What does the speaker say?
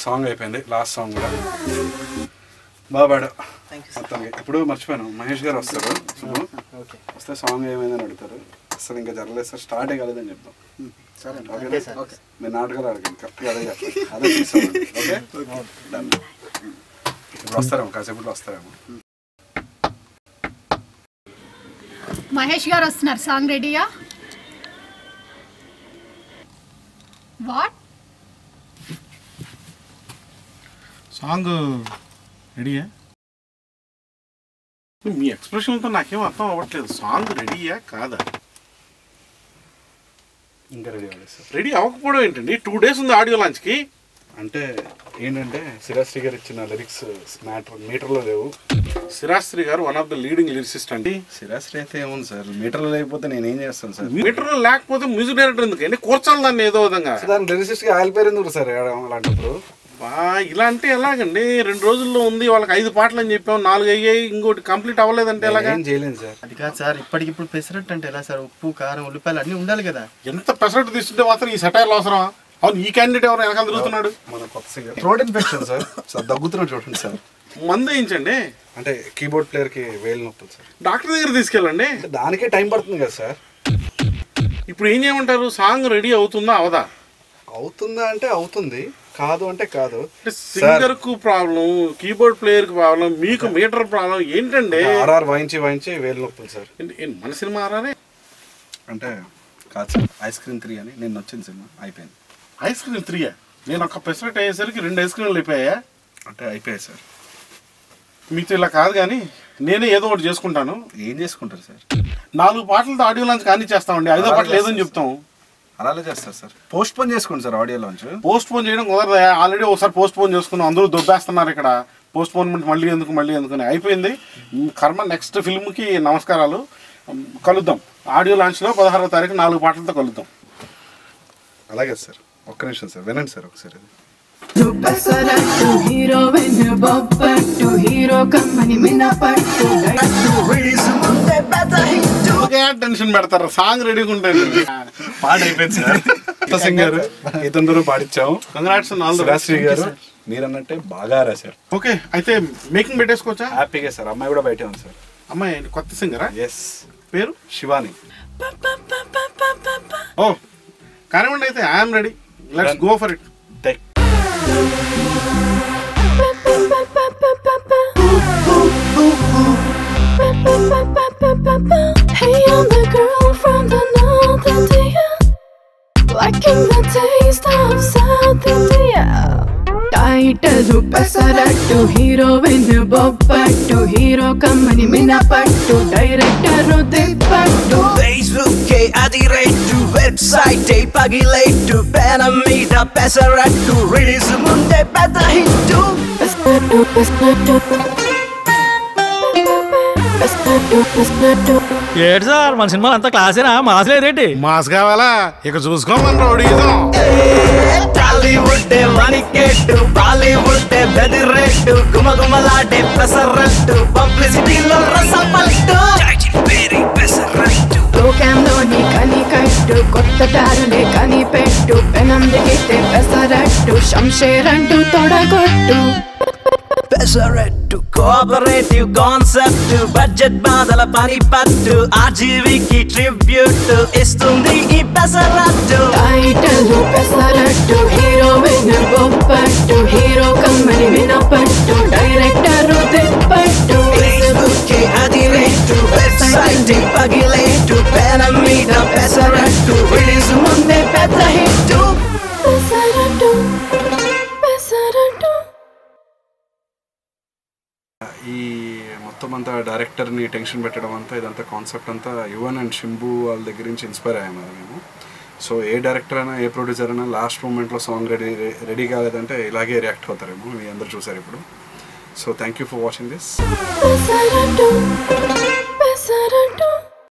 Song అయిపోయింది, last song కూడా బాగా పాడావు మొత్తానికి. ఇప్పుడు మర్చిపోయాను, మహేష్ గారు వస్తారు, వస్తే సాంగ్ ఏమైందని అడుగుతారు. అసలు ఇంకా జరగలేదు సార్, స్టార్టే కాలేదని చెప్తాం. మీరు నాటకాలు అడగండి, కరెక్ట్గా అదే తీసుకోండి. Okay done. ఇప్పుడు వస్తారేమో, కాసేపట్లో వస్తారేమో. మహేష్ గారు వస్తున్నారు, సాంగ్ రెడీయా? వాట్ సాంగ్ రెడీయా? మీ ఎక్స్ప్రెషన్తో నాకేం అర్థం అవ్వట్లేదు. సాంగ్ రెడీయా కాదా? ఇంకా రెడీ అవ్వలేదు సార్. రెడీ అవ్వకపోవడం ఏంటండి? 2 days ఉంది ఆడియో లాంచ్కి. అంటే ఏంటంటే శ్రీరాశ్రీ గారు ఇచ్చిన లిరిక్స్ మీటర్లో లేవు. శ్రీరాశ్రీ గారు one of the leading lyricist అండి. శ్రీరాశ్రీ అయితే ఏముంది సార్, మీటర్లో లేకపోతే నేను ఏం చేస్తాను సార్? మీటర్లో లేకపోతే మ్యూజిక్ డైరెక్టర్ ఎందుకండి? కూర్చాలి దాన్ని ఏదో విధంగా. దాని లిరిసిస్ట్గా ఆయిల్ పేరు ఎందుకు సార్ అలాంటప్పుడు? ఇలా అంటే ఎలాగండి? 2 రోజుల్లో ఉంది, వాళ్ళకి 5 పాటలు అని చెప్పాం, 4 అయ్యాయి, ఇంకోటి కంప్లీట్ అవ్వలేదంటే ఎలాగా? ఏం చేయలేదు సార్. అది కాదు సార్, ఇప్పటికిప్పుడు పెసరట్టు అంటే ఎలా సార్? ఉప్పు కారం ఉల్లిపాయలు అన్నీ ఉండాలి కదా. ఎంత పెసరట్టు తీసుకుంటే మాత్రం ఈ సెటైర్లు అవసరం? అవును, ఈ క్యాండిడేట్ ఎవరు వెనకాల తిరుగుతున్నాడు? మన కొత్త singer, throat infection sir. Sir దగ్గుతున్నాడు చూడండి సార్. మందు వేయించండి. అంటే కీబోర్డ్ ప్లేయర్కి వేలు నొప్పి సార్. డాక్టర్ దగ్గర తీసుకెళ్ళండి. దానికే టైం పడుతుంది కదా సార్. ఇప్పుడు ఏం చేయమంటారు? సాంగ్ రెడీ అవుతుందా అవదా? అవుతుందా అంటే అవుతుంది, కాదు అంటే కాదు. సింగర్ కు ప్రాబ్లం, కీబోర్డ్ ప్లేయర్ కు ప్రాబ్లం, మీకు మీటర్ ప్రాబ్లం ఏంటండి? ఆర్ఆర్ వాయించి వేలు నొప్పులు సార్. మన సినిమా ఆర్ఆర్ అంటే కాదు సార్, ఐస్ క్రీమ్ 3 అని నేను వచ్చింది సినిమా అయిపోయింది. Ice cream 3? నేను ఒక పెసరెట్ అయ్యేసరికి 2 ఐస్ క్రీమ్లు అయిపోయా. అంటే అయిపోయాయి సార్. మీతో ఇలా కాదు కానీ నేనే ఏదో ఒకటి చేసుకుంటాను. ఏం చేసుకుంటారు సార్? 4 పాటలతో ఆడియో లాంచ్ కానీ చేస్తామండి. 5వ పాట లేదని చెప్తాం. అలాగే చేస్తారు సార్. పోస్ట్ పోన్ చేసుకోండి sir audio launch. Post phone చేయడం కుదరదా? ఆల్రెడీ ఒకసారి పోస్ట్ పోన్ చేసుకున్నాం, అందరూ దొబ్బేస్తున్నారు ఇక్కడ. పోస్ట్ పోన్మెంట్ మళ్ళీ ఎందుకని అయిపోయింది. కర్మ నెక్స్ట్ ఫిల్మ్కి నమస్కారాలు. కలుద్దాం ఆడియో లాంచ్లో 16వ తారీఖు 4 పాటలతో కలుద్దాం. అలాగే సార్, ఒక్క నిమిషం సార్, వినండి సార్ ఒకసారి. టెన్షన్ పెడతారు, సాంగ్ రెడీగా ఉంటుంది. పాట అయిపోయింది సార్. కొత్త సింగర్ ఇతందరూ పాడించాము. కంగ్రాట్స్ శ్రీ గారు, మీరు అన్నట్టే బాగా రాశారు. ఓకే, అయితే మేకింగ్ పెట్టేసుకోవచ్చా? హ్యాపీగా సార్. అమ్మాయి కూడా బయటే ఉంది సార్. అమ్మాయి కొత్త సింగరా? ఎస్. పేరు శివాని. ఓ కానివ్వండి, అయితే I'm ready. Let's go for it. Hey, I'm the girl from the North India, liking the taste of South India. Title Pesarattu, heroine Boppattu, hero kammani minapattu, director Dippattu. Facebook adirettu, website pagilettu, penam meeda Pesarattu, release munde pedda hittu. ఏడు sir, మన cinema అంతా క్లాసేనా? Mass లేదేంటి? Mass కావాలా? ఇక చూసుకోమని rowdyism. Tollywood మణికెట్టు, Bollywood బెదిరెట్టు, గుమగుమలాడే పెసరట్టు, పబ్లిసిటీలో రసపల్టు, లోకంలోని కనికట్టు, కొత్త దారులే కనిపెట్టు, పెనం దిగితే పెసరట్టు, శంషేరంటూ తొడగొట్టు. పెసరట్టు కోఆపరేటివ్ కాన్సెప్ట్, బడ్జెట్ బాధల పని పట్టు, ఆర్జీవికి ట్రిబ్యూట్ ఇస్తుంది ఈ పెసరట్టు. టైటిల్ పెసరట్టు, హీరోయిన్ బొప్పట్టు, హీరో కమ్మని వినపట్టు, డైరెక్టర్ దిప్పట్టు. ఫేస్బుక్ అదిరేట్టు, వెబ్సైట్ పగిలేట్టు, పెనం మీద పెసరట్టు, రిలీజ్ ముందే పెద్ద హిట్టు. పెసరట్టు పెసరట్టు. ఈ మొత్తం అంతా డైరెక్టర్ని టెన్షన్ పెట్టడం అంతా, ఇదంతా కాన్సెప్ట్ అంతా యువన్ అండ్ శంభు వాళ్ళ దగ్గర నుంచి ఇన్స్పైర్ అయ్యాము కదా మేము. సో ఏ డైరెక్టర్ అయినా, ఏ ప్రొడ్యూసర్ అయినా లాస్ట్ మూమెంట్లో సాంగ్ రెడీ కాలేదంటే ఇలాగే రియాక్ట్ అవుతారేమో. మీ అందరూ చూసారు ఇప్పుడు. So thank you for watching this.